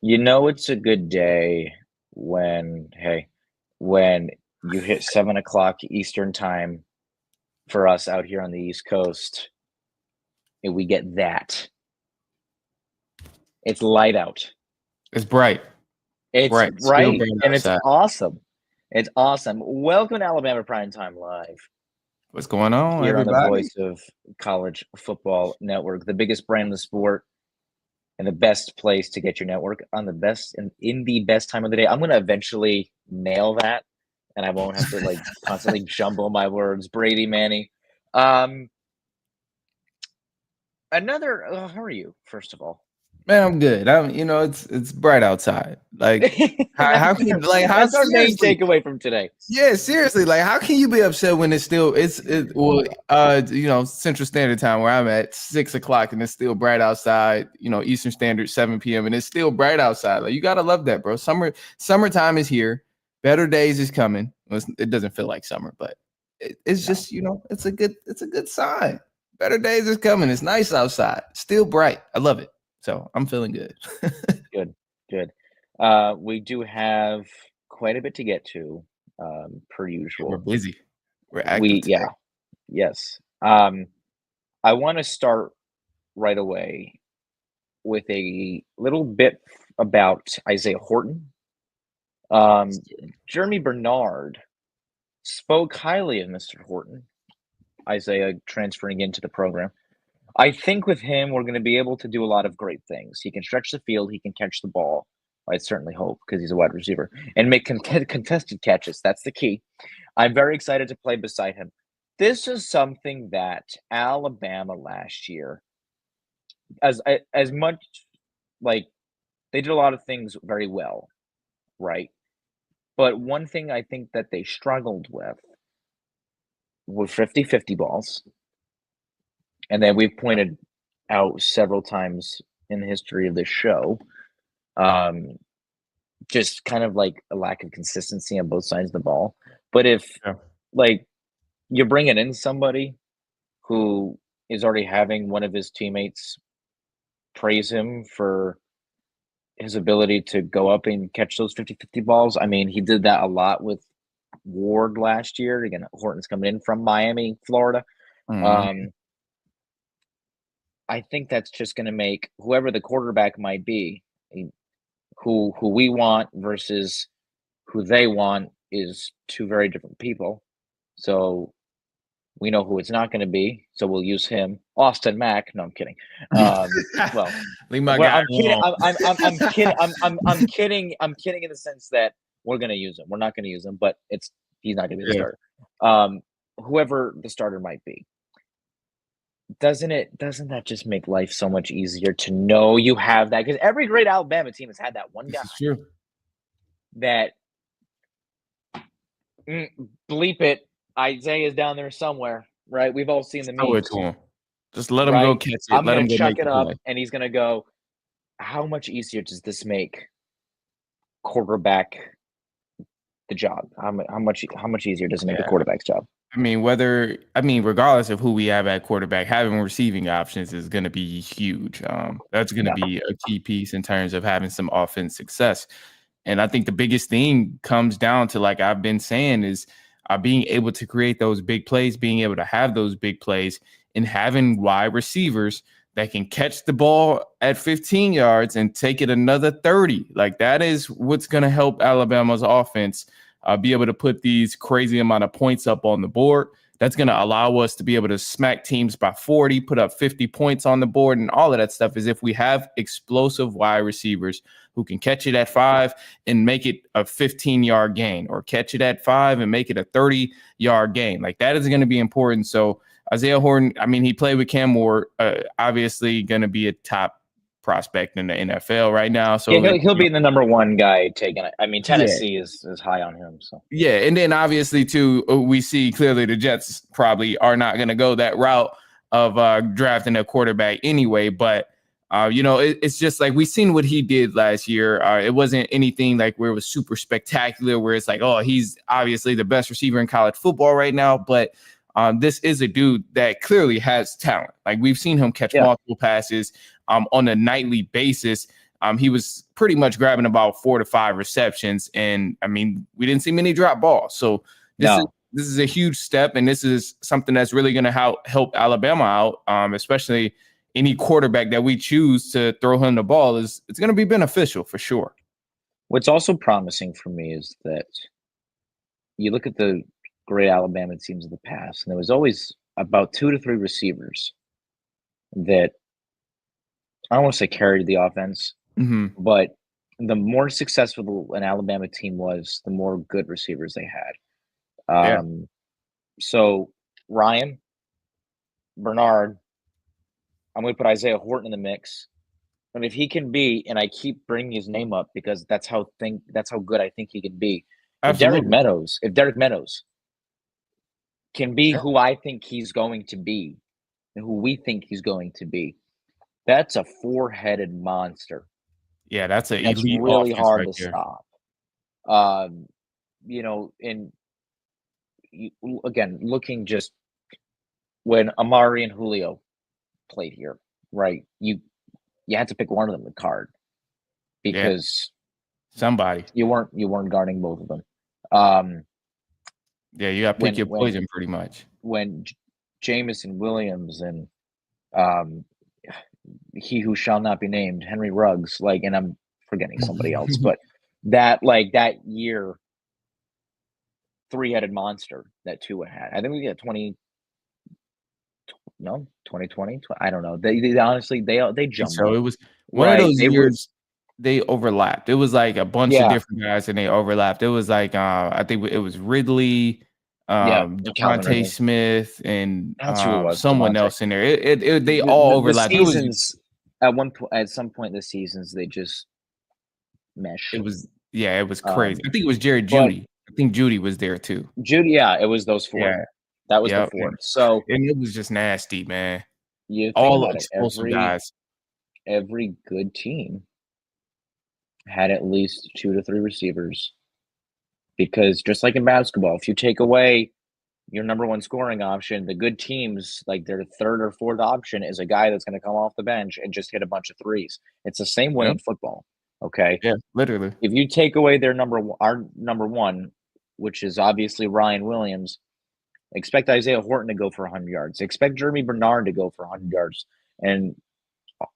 You know it's a good day when you hit 7 o'clock Eastern time for us out here on the East Coast, and we get that. It's light out. It's bright, It's bright, still bright, bright and it's outside. awesome. It's awesome. Welcome to Alabama Primetime Live What's going on, here on the everybody? Voice of College Football Network, the biggest brand in the sport and the best place to get your network on the best in the best time of the day. I'm going to eventually nail that, and I won't have to constantly jumble my words. Brady Manny. Another. How are you? First of all, Man, I'm good. It's bright outside. Like, how can you how that's our main seriously? takeaway from today. Yeah, seriously. Like, how can you be upset when Central Standard Time where I'm at 6 o'clock and it's still bright outside. Eastern Standard 7 p.m. and it's still bright outside. Like, you gotta love that, bro. Summertime is here. Better days is coming. Well, it doesn't feel like summer, but it's just it's a good sign. Better days is coming. It's nice outside. Still bright. I love it. So I'm feeling good. Good. We do have quite a bit to get to, per usual. We're busy. We're active today. Yes. I want to start right away with a little bit about Isaiah Horton. Jeremy Bernard spoke highly of Mr. Horton, Isaiah transferring into the program. I think with him, we're going to be able to do a lot of great things. He can stretch the field. He can catch the ball. I certainly hope, because he's a wide receiver, and make contested catches. That's the key. I'm very excited to play beside him. This is something that Alabama last year, as much like they did a lot of things very well, right? But one thing I think that they struggled with were 50-50 balls. And then we've pointed out several times in the history of this show, just kind of like a lack of consistency on both sides of the ball. But if you're bringing in somebody who is already having one of his teammates praise him for his ability to go up and catch those 50-50 balls. I mean, he did that a lot with Ward last year. Again, Horton's coming in from Miami, Florida. Mm-hmm. I think that's just going to make whoever the quarterback might be, who we want versus who they want, is two very different people. So we know who it's not going to be. So we'll use him. Austin Mack. No, I'm kidding. Leave my guy alone. I'm kidding. I'm kidding in the sense that we're going to use him. We're not going to use him, but he's not going to be the starter. Whoever the starter might be. Doesn't that just make life so much easier to know you have that? Because every great Alabama team has had that one guy that bleep it. Isaiah's down there somewhere, right? We've all seen the memes. To him. Just let him go catch it. I'm let gonna him go chuck make it up, and he's gonna go. How much easier does this make quarterback the job? How much easier does it make the quarterback's job? I mean, regardless of who we have at quarterback, having receiving options is going to be huge. That's going to be a key piece in terms of having some offense success. And I think the biggest thing comes down to, like I've been saying, is being able to create those big plays, being able to have those big plays, and having wide receivers that can catch the ball at 15 yards and take it another 30. Like, that is what's going to help Alabama's offense be able to put these crazy amount of points up on the board. That's going to allow us to be able to smack teams by 40, put up 50 points on the board, and all of that stuff is if we have explosive wide receivers who can catch it at 5 and make it a 15-yard gain, or catch it at 5 and make it a 30-yard gain. Like, that is going to be important. So Isaiah Horton, I mean, he played with Cam Ward, obviously going to be a top prospect in the NFL right now. So he'll be the number one guy taking it. I mean, Tennessee is high on him. So and then obviously too, we see clearly the Jets probably are not going to go that route of drafting a quarterback anyway. But it's just like we've seen what he did last year. It wasn't anything like where it was super spectacular, where it's like, oh, he's obviously the best receiver in college football right now, but this is a dude that clearly has talent. Like, we've seen him catch multiple passes on a nightly basis. he was pretty much grabbing about 4 to 5 receptions. And I mean, we didn't see many drop balls. So this is a huge step, and this is something that's really going to help Alabama out, especially any quarterback that we choose to throw him the ball it's going to be beneficial for sure. What's also promising for me is that you look at the great Alabama teams of the past, and there was always about 2 to 3 receivers that I don't want to say carried the offense, but the more successful an Alabama team was, the more good receivers they had. So Ryan, Bernard, I'm going to put Isaiah Horton in the mix. And if he can be, and I keep bringing his name up because that's how good I think he can be. If Derek Meadows can be who I think he's going to be, and who we think he's going to be, that's a 4-headed monster. Yeah, that's really hard to stop. Again, looking just when Amari and Julio played here, right? You had to pick one of them the card because somebody you weren't guarding both of them. You got to pick your poison pretty much. When Jamison Williams and he who shall not be named, Henry Ruggs, and I'm forgetting somebody else, but that year, 3-headed monster that Tua had. I think we get 2020. I don't know. They honestly they jumped. So it was one of those years. They overlapped. It was like a bunch of different guys, and they overlapped. It was like I think it was Ridley, Devontae Smith, and someone else in there. They all overlapped. At some point in the seasons, they just meshed. It was crazy. I think it was Jerry Jeudy. I think Jeudy was there too. Jeudy, it was those 4. Yeah. That was the 4. So and it was just nasty, man. All explosive guys. Every good team had at least 2 to 3 receivers, because just like in basketball, if you take away your number 1 scoring option, the good teams, like their 3rd or 4th option, is a guy that's going to come off the bench and just hit a bunch of threes. It's the same way in football. Okay. Yeah, literally. If you take away our number 1, which is obviously Ryan Williams, expect Isaiah Horton to go for 100 yards. Expect Jeremy Bernard to go for 100 yards. And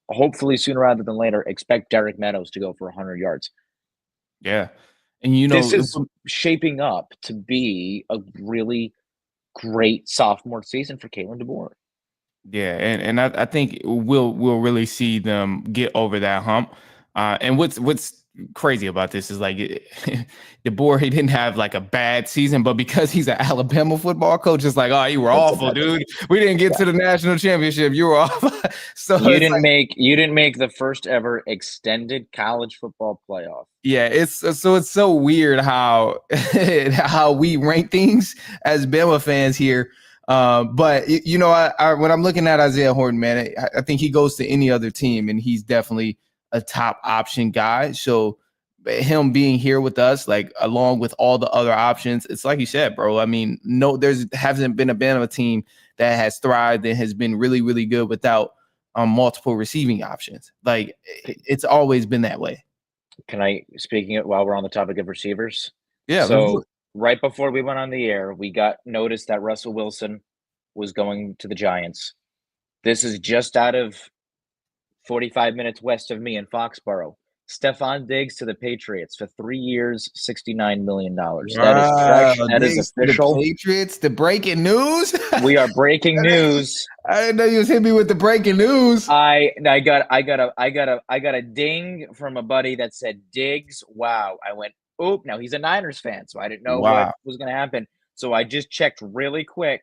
hopefully sooner rather than later, expect Derek Meadows to go for 100 yards. Yeah. And this is shaping up to be a really great sophomore season for Kalen DeBoer. Yeah, and I think we'll really see them get over that hump. And what's crazy about this is DeBoer, he didn't have a bad season, but because he's an Alabama football coach, it's you were awful, dude. We didn't get to the national championship. You were awful. So you didn't make the first ever extended college football playoff. Yeah, it's so weird how we rank things as Bama fans here. But when I'm looking at Isaiah Horton, man, I think he goes to any other team, and he's definitely a top option guy. So him being here with us, along with all the other options, it's like you said, bro. I mean, hasn't been a Bama team that has thrived and has been really, really good without multiple receiving options. It's always been that way. Can I, while we're on the topic of receivers? Yeah. So right before we went on the air, we got notice that Russell Wilson was going to the Giants. This is just out of 45 minutes west of me in Foxborough. Stephon Diggs to the Patriots for 3 years, $69 million. Wow. That is fresh. That is official. The Patriots, the breaking news. We are breaking news. I didn't know you was hitting me with the breaking news. I got a ding from a buddy that said Diggs. Wow. I went, oop. Now he's a Niners fan, so I didn't know what was going to happen. So I just checked really quick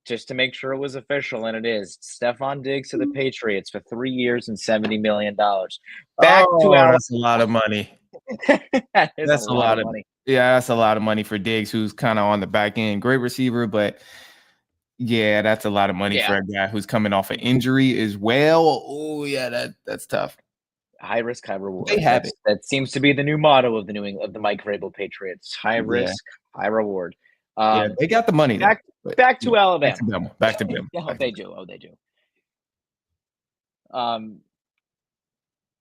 just to make sure it was official, and it is. Stephon Diggs to the Patriots for 3 years and $70 million. That's a lot of money. That's a lot of money. Yeah, that's a lot of money for Diggs, who's kind of on the back end. Great receiver, but yeah, that's a lot of money for a guy who's coming off an injury as well. Oh, yeah, that's tough. High risk, high reward. They have it. That seems to be the new motto of the Mike Vrabel Patriots. High risk, high reward. They got the money. Back to Alabama. Back to them. They do.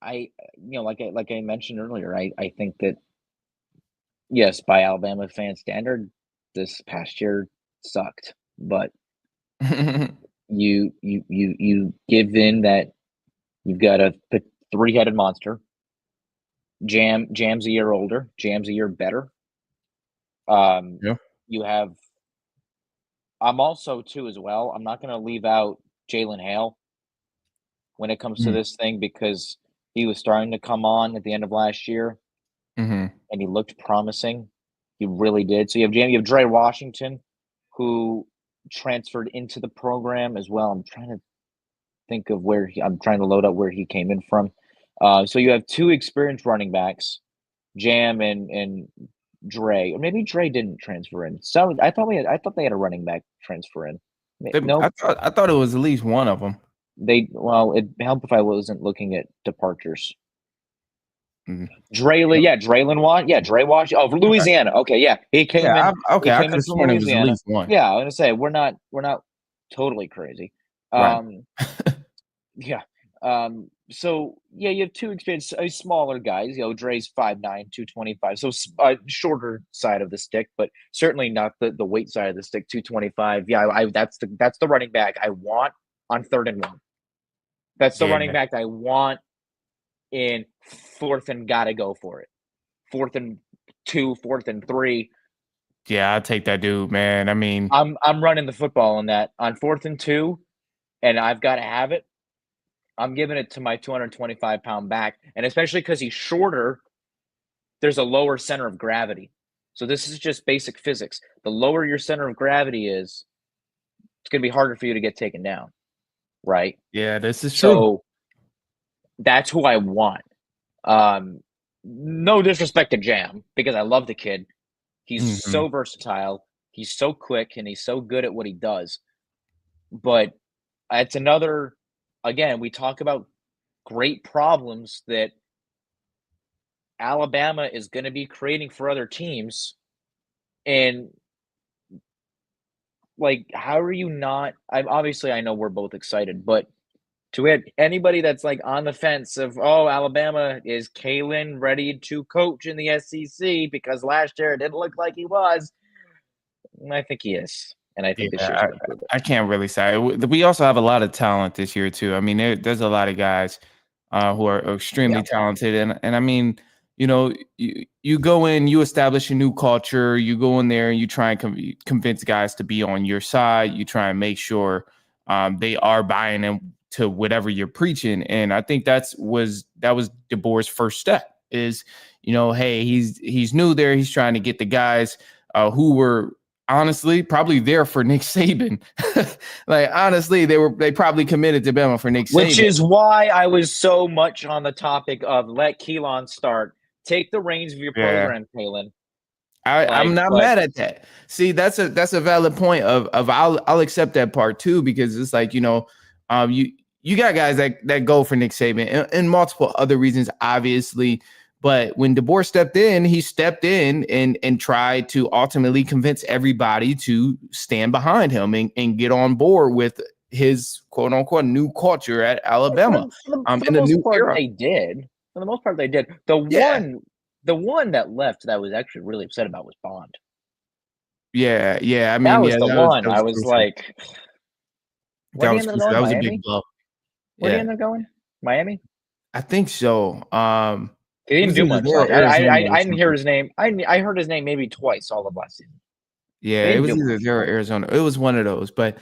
I like I mentioned earlier, I think that, yes, by Alabama fan standard, this past year sucked, but you give in that you've got a three-headed monster. Jam's a year older. Jam's a year better. Yeah. You have. I'm also too as well. I'm not going to leave out Jalen Hale when it comes to Mm. this thing because he was starting to come on at the end of last year Mhm. and he looked promising. He really did. So you have Dre Washington, who transferred into the program as well. I'm trying to think of I'm trying to load up where he came in from. So you have two experienced running backs, Jam and Dre. Or maybe Dre didn't transfer in. So I thought they had a running back transfer in. Nope. I thought it was at least one of them. It'd help if I wasn't looking at departures. Mhm. Dre Wash. Oh, from Okay. Louisiana. Okay, yeah, he came in. Yeah, He I came could in have from sworn it was at Louisiana. least one. Yeah, I'm gonna say we're not totally crazy. Right. Yeah. So yeah, you have two experienced, smaller guys. Dre's 5'9", 225, so shorter side of the stick, but certainly not the weight side of the stick. 225. Yeah, that's the running back I want on 3rd and 1. That's the Yeah. running back I want in 4th and gotta go for it. 4th and 2, 4th and 3. Yeah, I'll take that dude, man. I mean, I'm running the football on that on 4th and 2, and I've got to have it. I'm giving it to my 225-pound back, and especially because he's shorter, there's a lower center of gravity. So this is just basic physics. The lower your center of gravity is, it's going to be harder for you to get taken down, right? yeah, this is true. So that's who I want. No disrespect to Jam because I love the kid. He's Mhm. so versatile. He's so quick and he's so good at what he does. But it's another, again, we talk about great problems that Alabama is going to be creating for other teams. And like, how are you not? I know we're both excited, but to it, anybody that's like on the fence of, oh, Alabama, is Kalen ready to coach in the SEC because last year it didn't look like he was? I think he is, and I Yeah, think this year's going to prove it. I can't really say. We also have a lot of talent this year too. I mean, there's a lot of guys who are extremely Yeah, talented, and I mean, you go in, you establish a new culture, you go in there and you try and convince guys to be on your side. You try and make sure they are buying into whatever you're preaching, and I think that was DeBoer's first step. Is hey, he's new there. He's trying to get the guys who were honestly probably there for Nick Saban. Like honestly, they probably committed to Bama for Nick which Saban. is why I was so much on the topic of let Keelan start. Take the reins of your Yeah. program, Kalen. I'm not But mad at that. See, that's a valid point of I'll accept that part too, because it's like, you got guys that go for Nick Saban and multiple other reasons, obviously. But when DeBoer stepped in, he stepped in and tried to ultimately convince everybody to stand behind him and get on board with his quote unquote new culture at Alabama. for the In a most new part, era. they did. For the most part, they did. The Yeah. one that left that I was actually really upset about was Bond. Yeah, yeah. I That mean, was yeah, the that one. I was was crucial. like, where did he end up going? That was a big Miami? blow. Where did he Yeah, end up going? Miami? I think so. He It didn't was do either much there or last year. Arizona or I didn't hear something. his name. I heard his name maybe twice all of last season. He Yeah, it didn't was do either much. there or Arizona. It was one of those. But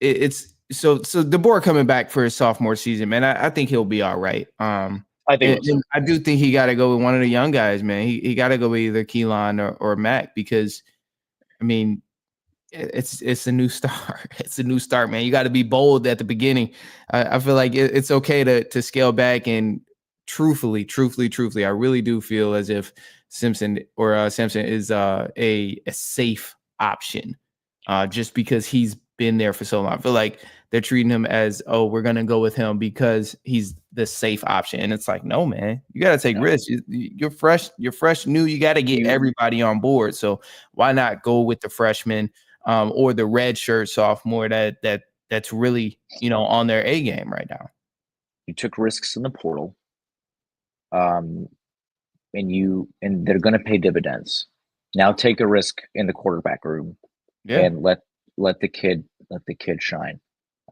it's so DeBoer coming back for his sophomore season, man. I think he'll be all right. I think And so. I do think he got to go with one of the young guys, man. He got to go with either Keelan or Mac because, I mean, it's a new start. It's a new start, man. You got to be bold at the beginning. I feel like it's okay to scale back and truthfully, I really do feel as if Simpson is a safe option, just because he's been there for so long. I feel like they're treating him as, oh, we're gonna go with him because he's the safe option, and it's like, no, man, you got to take No, risks. You're fresh, new. You got to get you everybody on board. So why not go with the freshman? Or the red shirt sophomore that's really on their A game right now. You took risks in the portal. And they're going to pay dividends. Now take a risk in the quarterback room Yeah, and let the kid shine.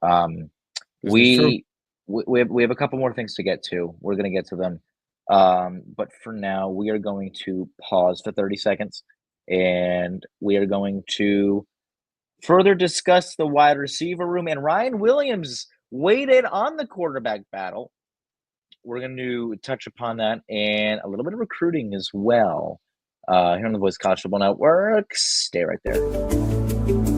this is true. We have a couple more things to get to. We're going to get to them. But for now, we are going to pause for 30 seconds and we are going to further discuss the wide receiver room. And Ryan Williams weighed in on the quarterback battle. We're going to touch upon that and a little bit of recruiting as well. Here on the Voice College Football Network. Stay right there.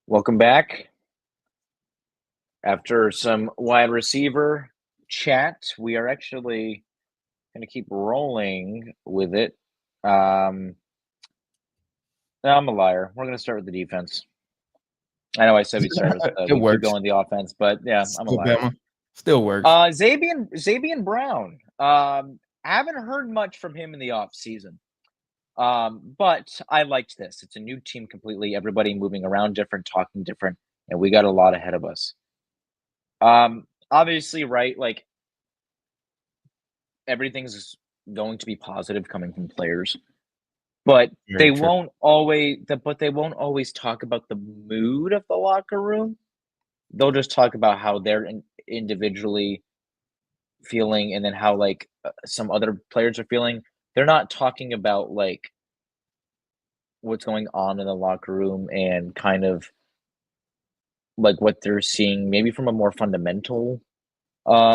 Welcome back. After some wide receiver chat, we are actually going to keep rolling with it. No, I'm a liar. We're going to start with the defense. I know I said we start with It we keep works. going with the offense, but yeah, I'm a liar. Alabama still works. Xavier Brown. Haven't heard much from him in the off season. But I liked this. It's a new team completely. Everybody moving around different, talking different, and we got a lot ahead of us. Obviously, right? Like everything's going to be positive coming from players, but Very true. they won't always talk about the mood of the locker room. They'll just talk about how they're individually feeling, and then how like some other players are feeling. They're not talking about like what's going on in the locker room and kind of like what they're seeing maybe from a more fundamental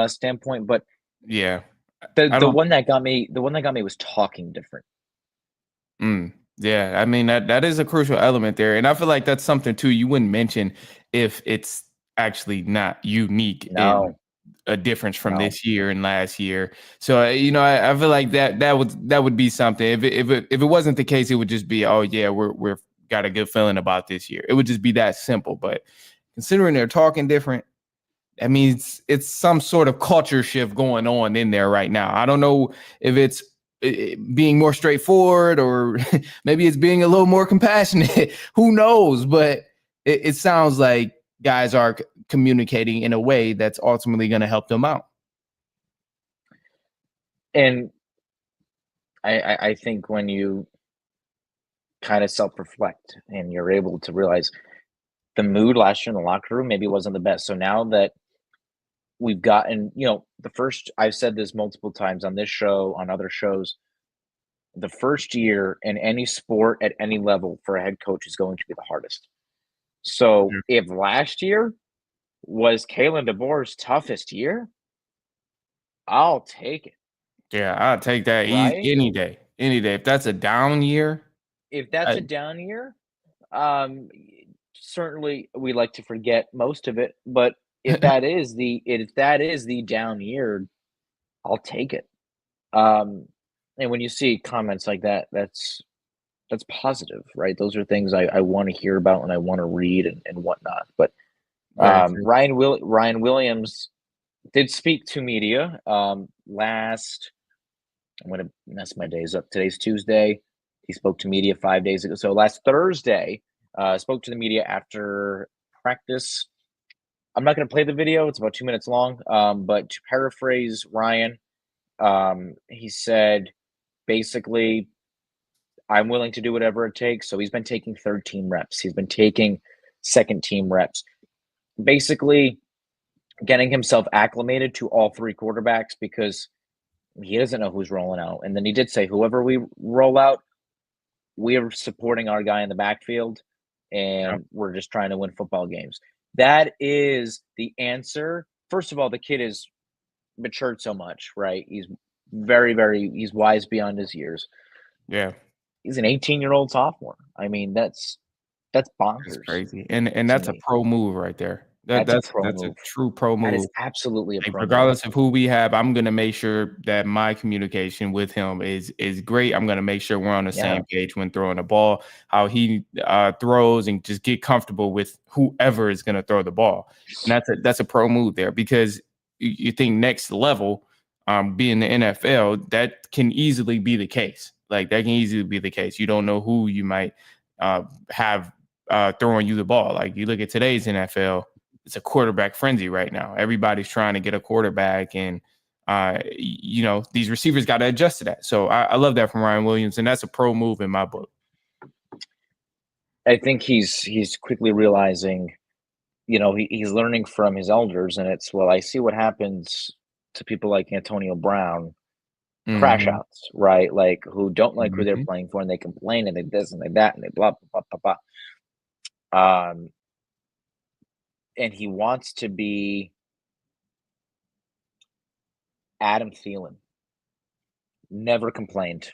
standpoint. But Yeah, the I the don't. one that got me was talking different. Yeah, I mean that is a crucial element there, and I feel like that's something too you wouldn't mention if it's actually not unique in No, a difference from no. this year and last year. So I feel like that would be something. If it wasn't the case, it would just be, oh yeah, we're got a good feeling about this year. It would just be that simple. But considering they're talking different, I mean it's some sort of culture shift going on in there right now. I don't know if it's being more straightforward or maybe it's being a little more compassionate. Who knows? But it sounds like guys are communicating in a way that's ultimately going to help them out. And I think when you kind of self-reflect and you're able to realize the mood last year in the locker room maybe wasn't the best. So now that we've gotten, the first, I've said this multiple times on this show, on other shows, the first year in any sport at any level for a head coach is going to be the hardest. So Yeah. if last year was Kalen DeBoer's toughest year, I'll take it, Yeah, I'll take that right? any day. Any day. If that's a down year, If that's a down year, um, certainly we like to forget most of it, but if that is the down year, I'll take it. Um, and when you see comments like that, that's positive, right? Those are things I want to hear about and I want to read and whatnot. But very true. Ryan Williams did speak to media last. I'm gonna mess my days up. Today's Tuesday. He spoke to media 5 days ago. So last Thursday, spoke to the media after practice. I'm not going to play the video. It's about 2 minutes long. But to paraphrase Ryan, he said basically, I'm willing to do whatever it takes. So he's been taking third team reps. He's been taking second team reps. Basically, getting himself acclimated to all three quarterbacks because he doesn't know who's rolling out. And then he did say, whoever we roll out, we're supporting our guy in the backfield Yeah. and we're just trying to win football games. That is the answer. First of all, the kid is matured so much, right? He's he's wise beyond his years. Yeah. He's an 18-year-old sophomore. I mean, that's That's bonkers crazy. And to that's a me. pro move right there. That's pro a move. true pro That is move. absolutely a Like, pro move. regardless of who we have, I'm gonna make sure that my communication with him is great. I'm gonna make sure we're on the Yeah. same page when throwing the ball, how he throws, and just get comfortable with whoever is gonna throw the ball. And that's a pro move there, because you think next level, being the NFL, that can easily be the case. Like, that can easily be the case. You don't know who you might have throwing you the ball. Like, you look at today's NFL, it's a quarterback frenzy right now. Everybody's trying to get a quarterback, and these receivers got to adjust to that. So I love that from Ryan Williams, and that's a pro move in my book. I think he's quickly realizing, he's learning from his elders, and it's, well, I see what happens to people like Antonio Brown, crash Hmm. outs, right? Like, who don't like who they're Hmm. playing for, and they complain, and they this and they that, and they blah blah blah blah blah. And he wants to be Adam Thielen. Never complained.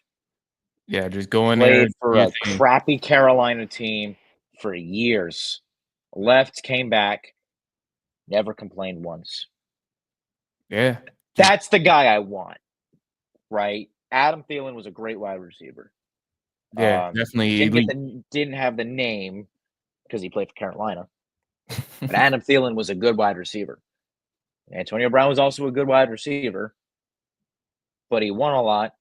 Yeah, just go in there, Played do for your a thing. crappy Carolina team for years. Left, came back, never complained once. Yeah, just That's the guy I want, right? Adam Thielen was a great wide receiver. yeah, definitely elite. Didn't have the name because he played for Carolina, but Adam Thielen was a good wide receiver. Antonio Brown was also a good wide receiver, but he won a lot.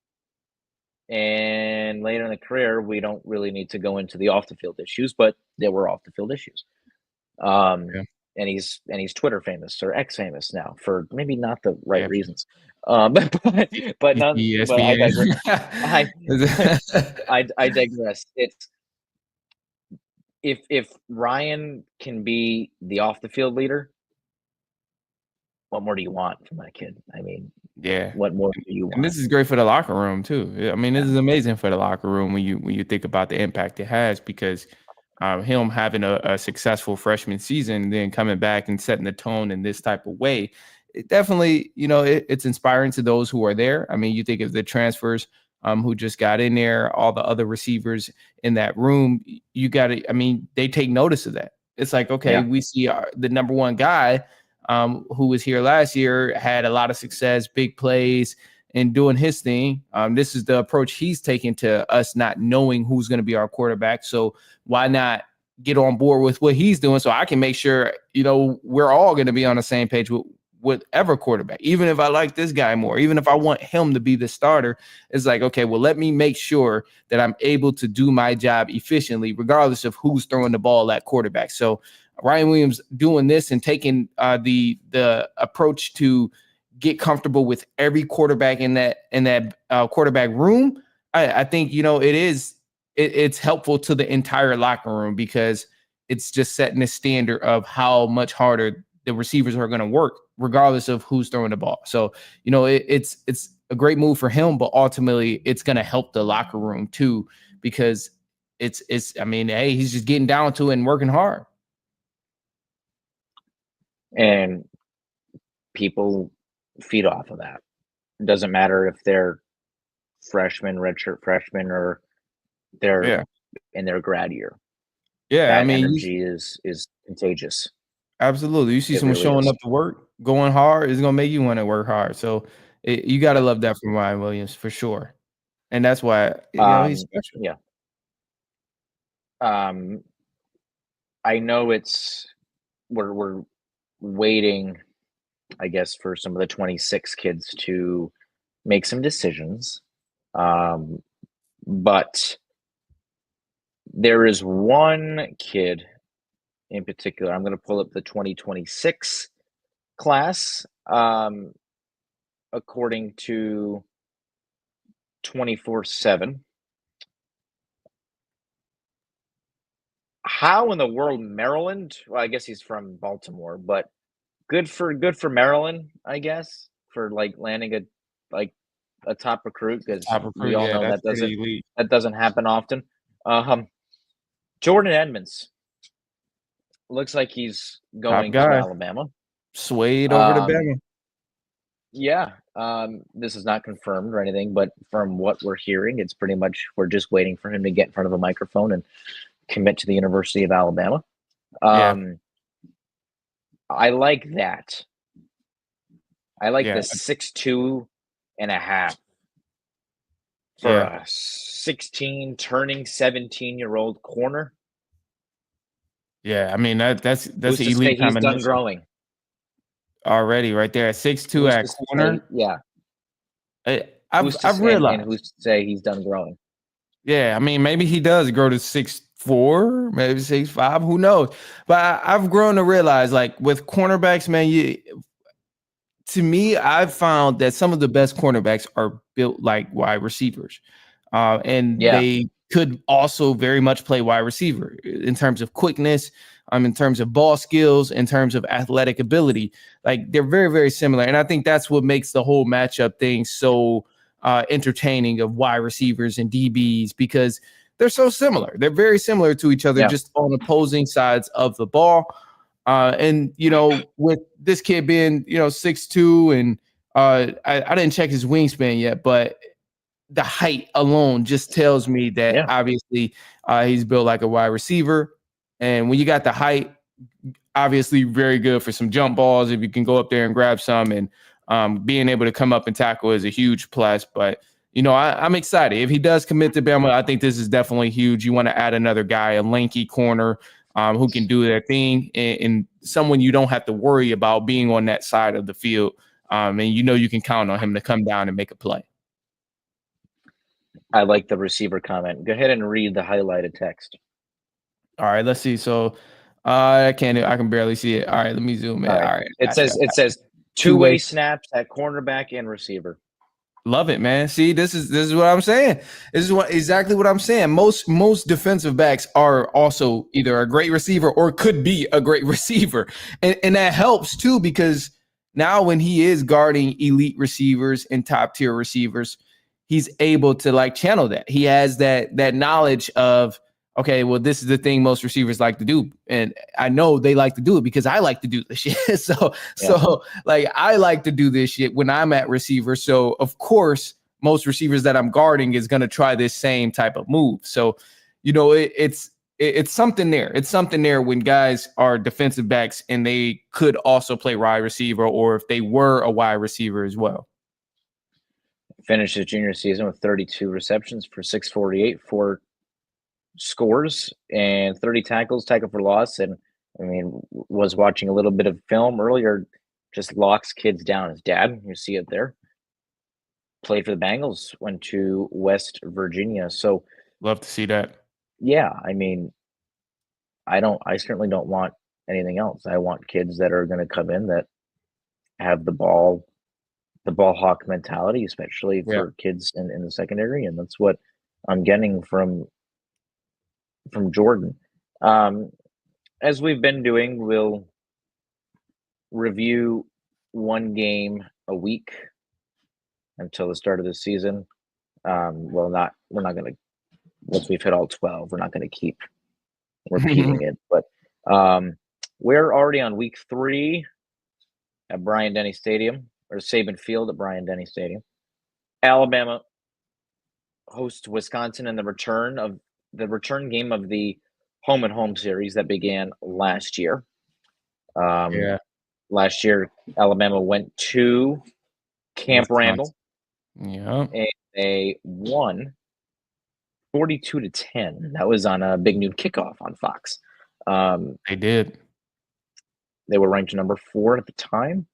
And later in the career, we don't really need to go into the off the field issues, but there were off the field issues. Um, Yeah, and he's Twitter famous or X famous now for maybe not the right yeah. reasons. But none. But I digress. I I digress. It's, if Ryan can be the off the field leader, what more do you want from that kid? I mean, Yeah. what more do you And want? this is great for the locker room too. Yeah, I mean, this Yeah. is amazing for the locker room when you think about the impact it has, because him having a successful freshman season and then coming back and setting the tone in this type of way, it definitely, it's inspiring to those who are there. I mean, you think of the transfers who just got in there, all the other receivers in that room. You got to, I mean, they take notice of that. It's like, okay, Yeah. we see the number one guy who was here last year, had a lot of success, big plays, and doing his thing. This is the approach he's taking to us not knowing who's going to be our quarterback. So why not get on board with what he's doing, so I can make sure, we're all going to be on the same page with whatever quarterback. Even if I like this guy more, even if I want him to be the starter, it's like, okay, well, let me make sure that I'm able to do my job efficiently, regardless of who's throwing the ball at quarterback. So Ryan Williams doing this and taking the approach to get comfortable with every quarterback in that quarterback room. I think it's helpful to the entire locker room, because it's just setting the standard of how much harder the receivers are going to work, regardless of who's throwing the ball. So it's a great move for him, but ultimately it's going to help the locker room too, because I mean, hey, he's just getting down to it and working hard. And people feed off of that. It doesn't matter if they're freshmen, redshirt freshmen, or they're Yeah. in their grad year. Yeah, I That mean, energy is contagious. absolutely. You see It someone really showing is. up to work, going hard, is gonna make you want to work hard. So you got to love that from Ryan Williams for sure, and that's why he's special. Yeah. Um, I know we're waiting, I guess, for some of the 26 kids to make some decisions. But there is one kid in particular. I'm going to pull up the 2026 class, according to 24/7. How in the world Maryland? Well, I guess he's from Baltimore, but good for Maryland, I guess, for like landing like a top recruit, because Top we recruit, all yeah, know that's pretty elite. that doesn't happen often. Um, Jordan Edmonds looks like he's Top going to guy, Alabama. swayed over to Um, Bama. yeah, this is not confirmed or anything, but from what we're hearing, it's pretty much we're just waiting for him to get in front of a microphone and commit to the University of Alabama. Yeah, Um, I like that. I like Yeah, the 6'2" and a half for yeah, a 16 turning 17-year-old corner. yeah. I mean that's Who's an to say elite he's done combination growing? already, right there at 6'2" Who's at to say, corner. yeah? I've Who's to I've and realized. who's to say he's done growing? Yeah, I mean, maybe he does grow to 6'4", maybe 6'5", who knows? But I've grown to realize, like with cornerbacks, man, to me, I've found that some of the best cornerbacks are built like wide receivers, and Yeah, they could also very much play wide receiver in terms of quickness, in terms of ball skills, in terms of athletic ability. Like they're very, very similar, and I think that's what makes the whole matchup thing so entertaining of wide receivers and DBs because they're so similar. They're very similar to each other, yeah, just on opposing sides of the ball. And with this kid being 6'2", and I didn't check his wingspan yet, but the height alone just tells me that yeah. obviously he's built like a wide receiver. And when you got the height, obviously very good for some jump balls if you can go up there and grab some. And being able to come up and tackle is a huge plus. But I'm excited if he does commit to Bama. I think this is definitely huge. You want to add another guy, a lanky corner who can do their thing, and someone you don't have to worry about being on that side of the field. And you can count on him to come down and make a play. I like the receiver comment. Go ahead and read the highlighted text. All right, let's see. So I can barely see it. All right, let me zoom in. All All right. right, It gotcha. says two-way Two-way. snaps at cornerback and receiver. Love it, man. See, this is what I'm saying. This is exactly what I'm saying. Most defensive backs are also either a great receiver or could be a great receiver. And that helps too, because now when he is guarding elite receivers and top tier receivers, he's able to like channel that. He has that knowledge of, okay, well, this is the thing most receivers like to do. And I know they like to do it because I like to do this shit. so Yeah. so like I like to do this shit when I'm at receiver. So of course, most receivers that I'm guarding is going to try this same type of move. So, it's something there. It's something there when guys are defensive backs and they could also play wide receiver, or if they were a wide receiver as well. Finished his junior season with 32 receptions for 648, 4 scores, and 30 tackles, tackle for loss. And I mean, was watching a little bit of film earlier, just locks kids down. His dad, you see it there, played for the Bengals, went to West Virginia. So Love to see that. yeah, I mean, I certainly don't want anything else. I want kids that are going to come in that have the ball hawk mentality, especially Yeah. for kids in the secondary, and that's what I'm getting from Jordan. Um, as we've been doing, we'll review one game a week until the start of the season. Well, we're not going to once we've hit all 12, we're not going to keep repeating it, but we're already on week 3 at Bryant-Denny Stadium, or Saban Field at Bryant-Denny Stadium. Alabama hosts Wisconsin in the return game of the home and home series that began last year. Yeah. Last year, Alabama went to Camp Wisconsin. Randall Yeah. and they won 42-10. That was on a Big Noon Kickoff on Fox. They did. They were ranked number 4 at the time,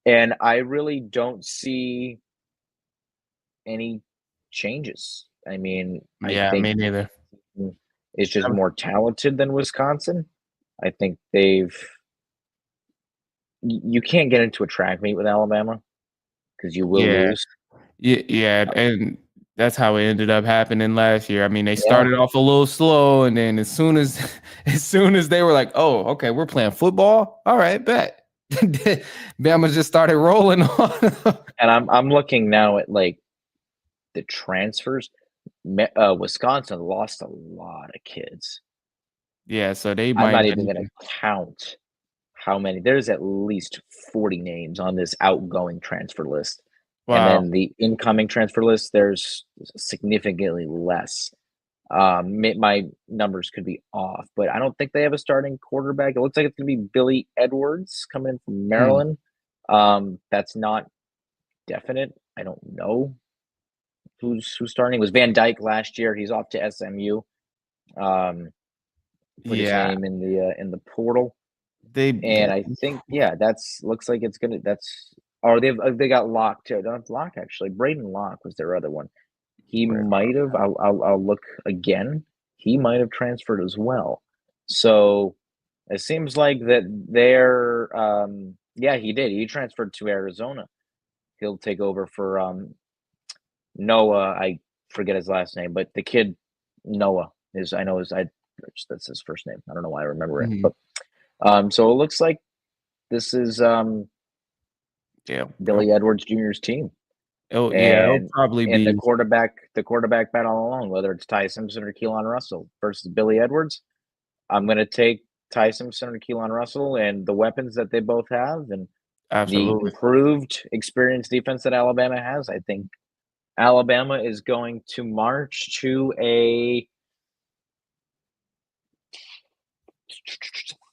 and I really don't see any changes. I mean, I Yeah, think me neither. is just Um, more talented than Wisconsin. I think you can't get into a track meet with Alabama because you will yeah. lose. Yeah, and that's how it ended up happening last year. I mean, they Yeah, started off a little slow, and then as soon as as soon as they were like, "Oh, okay, we're playing football. All right, bet." Bama just started rolling on. and I'm looking now at like the transfers. Wisconsin lost a lot of kids. Yeah, so they I'm might not not even going even. to count how many. There's at least 40 names on this outgoing transfer list. And Wow. then the incoming transfer list, there's significantly less. My numbers could be off, but I don't think they have a starting quarterback. It looks like it's going to be Billy Edwards coming in from Hmm. Maryland. That's not definite. I don't know who's starting. It was Van Dyke last year. He's off to SMU. Put his Yeah, name in the portal, they and I think that's looks like it's gonna. That's or they got Locke too. Don't have Locke actually. Braden Locke was their other one. He where might have. I'll look again. He might have transferred as well. So it seems like that they're. Yeah, he did. He transferred to Arizona. He'll take over for Noah. I forget his last name, but the kid Noah is. I know his. That's his first name. I don't know why I remember it, Mhm. but so it looks like this is Yeah, Billy Edwards Jr.'s team. it'll And probably in be the quarterback battle alone, whether it's Ty Simpson or Keelan Russell versus Billy Edwards, I'm going to take Ty Simpson or Keelan Russell and the weapons that they both have and the absolutely. improved experienced defense that Alabama has. I think Alabama is going to march to a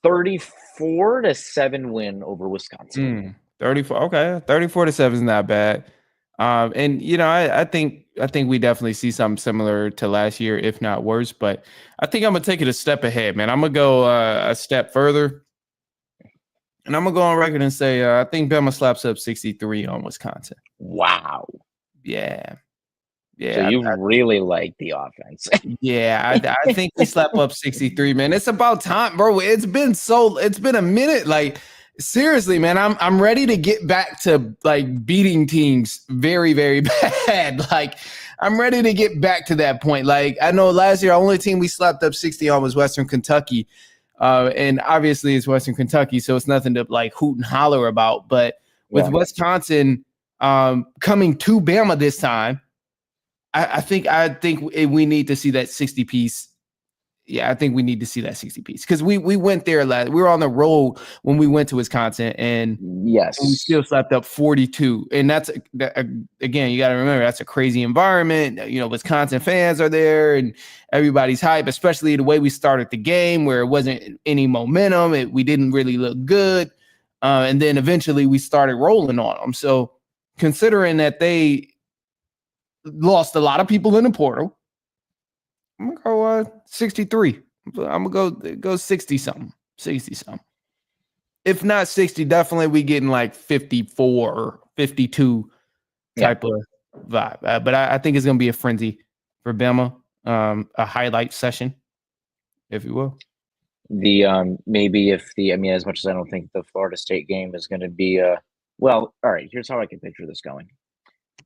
34-7 win over Wisconsin. 34. Okay, 34-7 is not bad. And I think we definitely see something similar to last year, if not worse. But I think I'm gonna take it a step ahead, man. I'm gonna go a step further, and I'm gonna go on record and say I think Bama slaps up 63 on Wisconsin. Wow. Yeah, So yeah. you really like the offense. Yeah, I think we slap up 63, man. It's about time, bro. It's been a minute. Like, seriously, man. I'm ready to get back to like beating teams very, very bad. Like, I'm ready to get back to that point. Like, I know last year, the only team we slapped up 60 on was Western Kentucky. And obviously it's Western Kentucky, so it's nothing to like hoot and holler about. But with Yeah. Wisconsin coming to Bama this time. I think we need to see that 60 piece. Yeah, I think we need to see that 60 piece because we went there last. We were on the road when we went to Wisconsin and we Yes. still slapped up 42. And again, you got to remember that's a crazy environment. You know, Wisconsin fans are there and everybody's hype, especially the way we started the game where it wasn't any momentum. We didn't really look good, and then eventually we started rolling on them. So considering that they lost a lot of people in the portal. I'm gonna go 63. I'm gonna go 60 something. 60 something. If not 60, definitely we getting like 54 or 52 Yeah. type of vibe. But I think it's gonna be a frenzy for Bama. A highlight session, if you will. Maybe if as much as I don't think the Florida State game is going to be well, all right, here's how I can picture this going.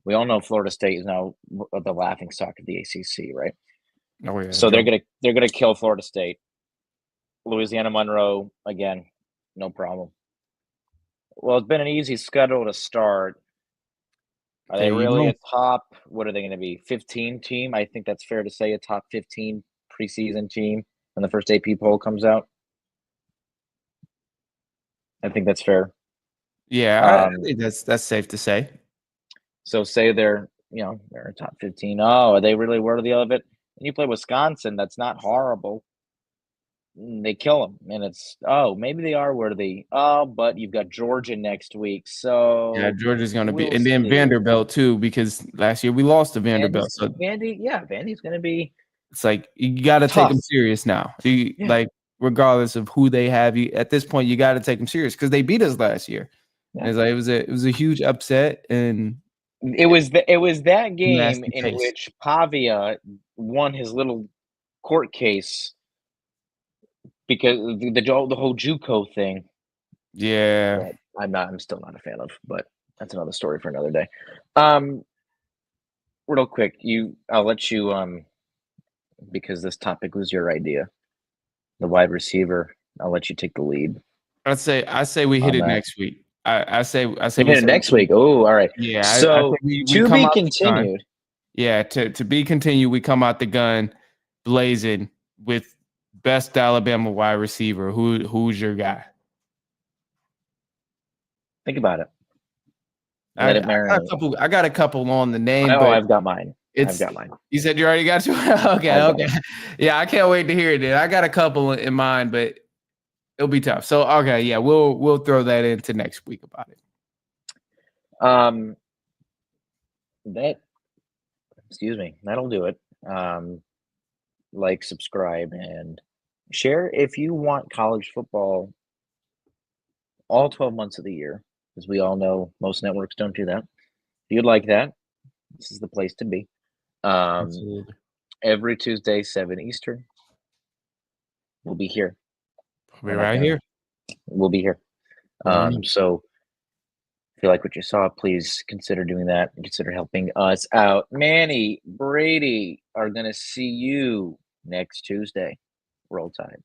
We all know Florida State is now the laughing stock of the ACC, right? Oh yeah, So Joe. they're gonna kill Florida State. Louisiana Monroe again, no problem. Well, it's been an easy schedule to start. Are they There you really go. a top? What are they going to be? 15 team? I think that's fair to say a top 15 preseason team when the first AP poll comes out. I think that's fair. Yeah, I Um, think that's safe to say. so say they're a top 15. Oh, are they really worthy of it? And you play Wisconsin, that's not horrible. They kill them, and it's maybe they are worthy. Oh, but you've got Georgia next week, Yeah, so Georgia's gonna be, we'll and then see. Vanderbilt too, because last year we lost to Vanderbilt. Vandy's So Vandy's going to be it's like you got to take tough. them serious now. Yeah, Like regardless of who they have, you at this point you got to take them serious because they beat us last year. And yeah. it's like it was a huge upset and It was that game nasty in pace. which Pavia won his little court case because the whole JUCO thing Yeah, that I'm still not a fan of, but that's another story for another day. Um, Real quick, I'll let you because this topic was your idea. The wide receiver, I'll let you take the lead I say we hit on it that. next week. I say We we hit it say next week. Oh, all right. yeah. I So think we to come be out the gun. continued. Yeah, to be continued. We come out the gun blazing with best Alabama wide receiver. Who's your guy? Think about it. I, Let it I got a marinate. couple. I got a couple on the name, but I've got mine. I've got mine. You said you already got to. Okay. Yeah, I can't wait to hear it. Then I got a couple in mind, but it'll be tough. So okay, yeah, we'll throw that into next week about it. That'll do it. Like, subscribe, and share if you want college football all 12 months of the year, because we all know most networks don't do that. If you'd like that, this is the place to be. Absolutely. Every Tuesday, 7 Eastern, we'll be here. We'll be right here. We'll be here. So if you like what you saw, please consider doing that and consider helping us out. Manny, Brady are going to see you next Tuesday. Roll Tide.